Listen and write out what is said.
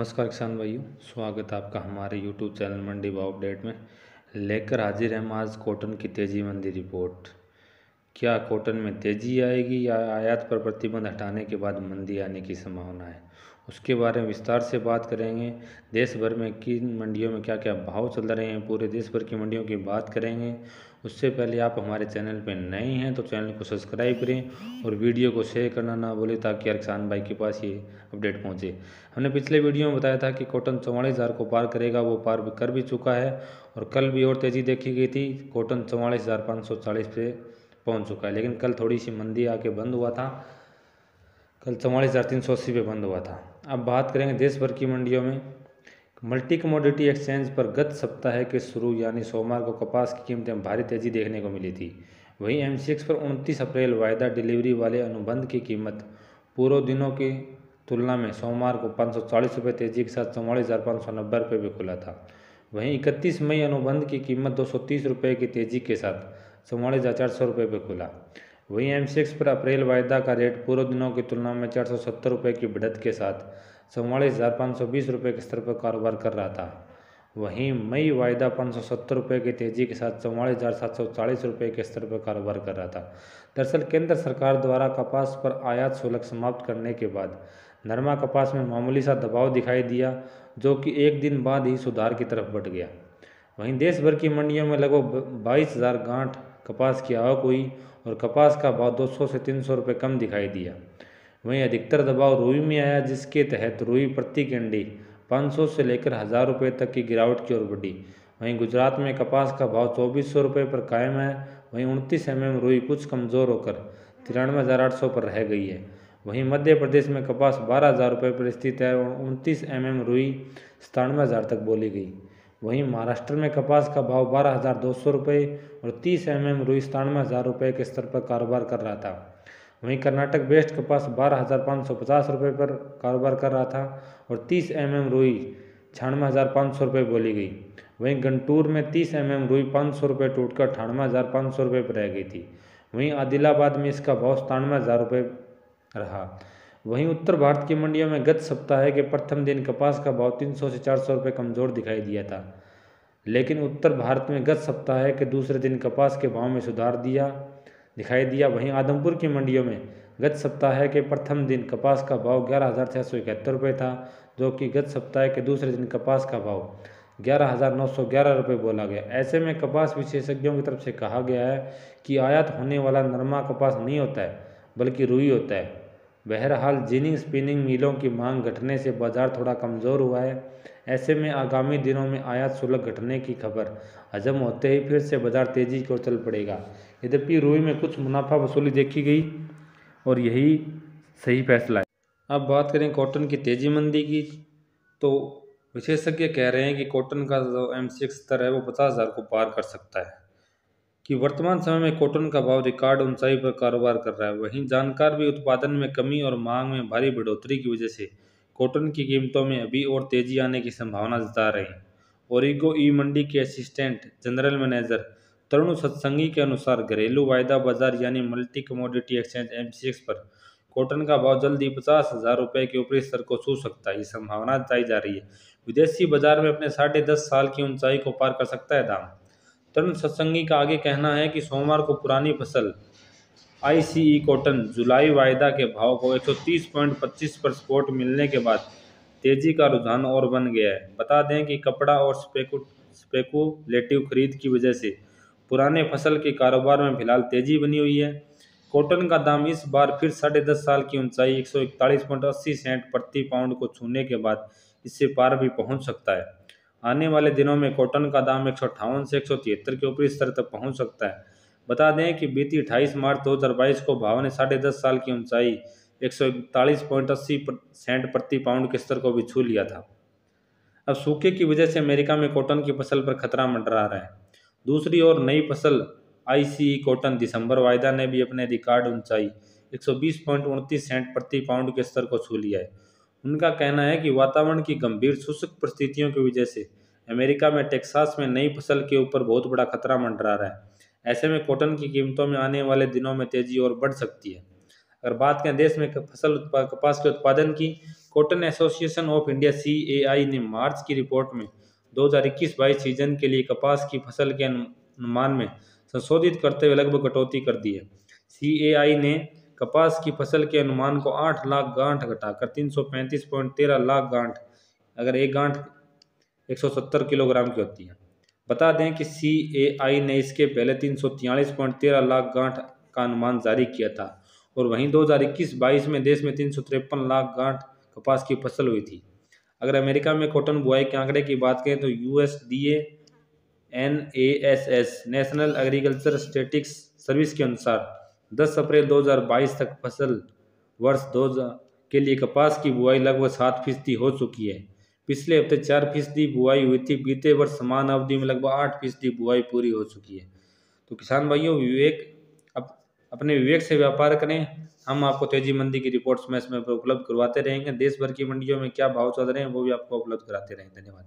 नमस्कार किसान भाइयों, स्वागत है आपका हमारे YouTube चैनल मंडी भाव अपडेट में। लेकर हाजिर हैं हम आज कॉटन की तेजी मंदी रिपोर्ट। क्या कॉटन में तेजी आएगी या आयात पर प्रतिबंध हटाने के बाद मंदी आने की संभावना है, उसके बारे में विस्तार से बात करेंगे। देश भर में किन मंडियों में क्या क्या भाव चल रहे हैं, पूरे देश भर की मंडियों की बात करेंगे। उससे पहले आप हमारे चैनल पर नए हैं तो चैनल को सब्सक्राइब करें और वीडियो को शेयर करना ना भूलें ताकि हर किसान भाई के पास ये अपडेट पहुँचे। हमने पिछले वीडियो में बताया था कि कॉटन 44,000 को पार करेगा, वो पार कर भी चुका है और कल भी और तेज़ी देखी गई थी। कॉटन 44,540 पे पहुंच चुका है, लेकिन कल थोड़ी सी मंदी आके बंद हुआ था। कल 44,380 पे बंद हुआ था। अब बात करेंगे देश भर की मंडियों में। मल्टी कमोडिटी एक्सचेंज पर गत सप्ताह के शुरू यानी सोमवार को कपास की कीमतें भारी तेज़ी देखने को मिली थी। वहीं MCX पर 29 अप्रैल वायदा डिलीवरी वाले अनुबंध की कीमत पूर्व दिनों की तुलना में सोमवार को 540 रुपये तेजी के साथ 44,590 रुपये पे खुला था। वहीं 31 मई अनुबंध की कीमत 230 रुपये की तेजी के साथ 44,400 रुपये पे खुला। वहीं MCX पर अप्रैल वायदा का रेट पूर्व दिनों की तुलना में 470 रुपये की बढ़त के साथ 44,520 रुपये के स्तर पर कारोबार कर रहा था। वहीं मई वायदा 570 रुपये की तेजी के साथ 44,740 रुपये के स्तर पर कारोबार कर रहा था। दरअसल केंद्र सरकार द्वारा कपास पर आयात शुल्क समाप्त करने के बाद नरमा कपास में मामूली सा दबाव दिखाई दिया, जो कि एक दिन बाद ही सुधार की तरफ बढ़ गया। वहीं देश भर की मंडियों में लगभग 22,000 गांठ कपास की आवक हुई और कपास का भाव 200 से 300 रुपये कम दिखाई दिया। वहीं अधिकतर दबाव रुई में आया, जिसके तहत रुई प्रति कैंडी 500 से लेकर 1,000 रुपये तक की गिरावट की ओर बढ़ी। वहीं गुजरात में कपास का भाव 2400 रुपये पर कायम है। वहीं 29 mm रुई कुछ कमज़ोर होकर 93,800 पर रह गई है। वहीं मध्य प्रदेश में कपास 12,000 रुपये पर स्थित है और 29 mm रुई 97,000 तक बोली गई। वहीं महाराष्ट्र में कपास का भाव 12,200 रुपये और 30 mm रुई 97,000 रुपये के स्तर पर कारोबार कर रहा था। वहीं कर्नाटक बेस्ट कपास 12,550 रुपये पर कारोबार कर रहा था और 30 mm रुई 96,500 रुपये बोली गई। वहीं गंटूर में 30 mm रुई 500 रुपये टूटकर 98,500 रुपये पर रह गई थी। वहीं आदिलाबाद में इसका भाव 97,000 रुपये रहा। वहीं उत्तर भारत की मंडियों में गत सप्ताह के प्रथम दिन कपास का भाव 300 से 400 रुपये कमज़ोर दिखाई दिया था, लेकिन उत्तर भारत में गत सप्ताह के दूसरे दिन कपास के भाव में सुधार दिखाई दिया। वहीं आदमपुर की मंडियों में गत सप्ताह के प्रथम दिन कपास का भाव 11,671 रुपये था, जो कि गत सप्ताह के दूसरे दिन कपास का भाव 11,911 रुपये बोला गया। ऐसे में कपास विशेषज्ञों की तरफ से कहा गया है कि आयात होने वाला नरमा कपास नहीं होता है, बल्कि रुई होता है। बहरहाल जिनिंग स्पिनिंग मिलों की मांग घटने से बाजार थोड़ा कमज़ोर हुआ है। ऐसे में आगामी दिनों में आयात शुल्क घटने की खबर हजम होते ही फिर से बाजार तेजी की ओर चल पड़ेगा। यद्यपि रुई में कुछ मुनाफा वसूली देखी गई और यही सही फैसला है। अब बात करें कॉटन की तेजी मंदी की, तो विशेषज्ञ कह रहे हैं कि कॉटन का जो MCX स्तर है वो 50,000 को पार कर सकता है, कि वर्तमान समय में कॉटन का भाव रिकॉर्ड ऊंचाई पर कारोबार कर रहा है। वहीं जानकार भी उत्पादन में कमी और मांग में भारी बढ़ोतरी की वजह से कॉटन की कीमतों में अभी और तेजी आने की संभावना जता रहे हैं। ओरिगो ई मंडी के असिस्टेंट जनरल मैनेजर तरुण सत्संगी के अनुसार घरेलू वायदा बाजार यानी मल्टी कमोडिटी एक्सचेंज MCX पर कॉटन का भाव जल्द ही 50,000 रुपये के ऊपरी स्तर को छू सकता है, ये संभावना जताई जा रही है। विदेशी बाजार में अपने 10.5 साल की ऊंचाई को पार कर सकता है दाम। तरुण सत्संगी का आगे कहना है कि सोमवार को पुरानी फसल ICE कॉटन जुलाई वायदा के भाव को 130.25 पर सपोर्ट मिलने के बाद तेजी का रुझान और बन गया है। बता दें कि कपड़ा और स्पेकुलेटिव खरीद की वजह से पुराने फसल के कारोबार में फिलहाल तेजी बनी हुई है। कॉटन का दाम इस बार फिर 10.5 साल की ऊंचाई 141.80 सेंट प्रति पाउंड को छूने के बाद इससे पार भी पहुंच सकता है। आने वाले दिनों में कॉटन का दाम 158 से 173 के ऊपरी स्तर तक पहुंच सकता है। बता दें कि बीती 28 मार्च 2022 को भाव ने 10.5 साल की ऊंचाई 141.80 सेंट प्रति पाउंड के स्तर को भी छू लिया था। अब सूखे की वजह से अमेरिका में कॉटन की फसल पर खतरा मंडरा रहा है। दूसरी ओर नई फसल ICE कॉटन दिसंबर वायदा ने भी अपने रिकॉर्ड ऊंचाई 120.29 सेंट प्रति पाउंड के स्तर को छू लिया है। उनका कहना है कि वातावरण की गंभीर शुष्क परिस्थितियों की वजह से अमेरिका में टेक्सास में नई फसल के ऊपर बहुत बड़ा खतरा मंडरा रहा है। ऐसे में कॉटन की कीमतों में आने वाले दिनों में तेजी और बढ़ सकती है। अगर बात करें देश में कपास के उत्पादन की, cotton association of India CAI ने मार्च की रिपोर्ट में 2021-22 सीजन के लिए कपास की फसल के अनुमान में संशोधित करते हुए लगभग कटौती कर दी है। CAI ने कपास की फसल के अनुमान को 8 लाख गांठ घटाकर 335.13 लाख गांठ, अगर एक गांठ 170 किलोग्राम की होती है। बता दें कि CAI ने इसके पहले 343.13 लाख गांठ का अनुमान जारी किया था और वहीं 2021-22 में देश में 353 लाख गांठ कपास की फसल हुई थी। अगर अमेरिका में कॉटन बुआई के आंकड़े की बात करें तो USDA NASS national agriculture statistics service के अनुसार 10 अप्रैल 2022 तक फसल वर्ष 2000 के लिए कपास की बुआई लगभग 7% हो चुकी है। पिछले हफ्ते 4% बुआई हुई थी। बीते वर्ष समान अवधि में लगभग 8% बुआई पूरी हो चुकी है। तो किसान भाइयों, अपने विवेक से व्यापार करें। हम आपको तेजी मंदी की रिपोर्ट्स में इसमें उपलब्ध करवाते रहेंगे। देश भर की मंडियों में क्या भाव चल रहे हैं वो भी आपको उपलब्ध कराते रहेंगे। धन्यवाद।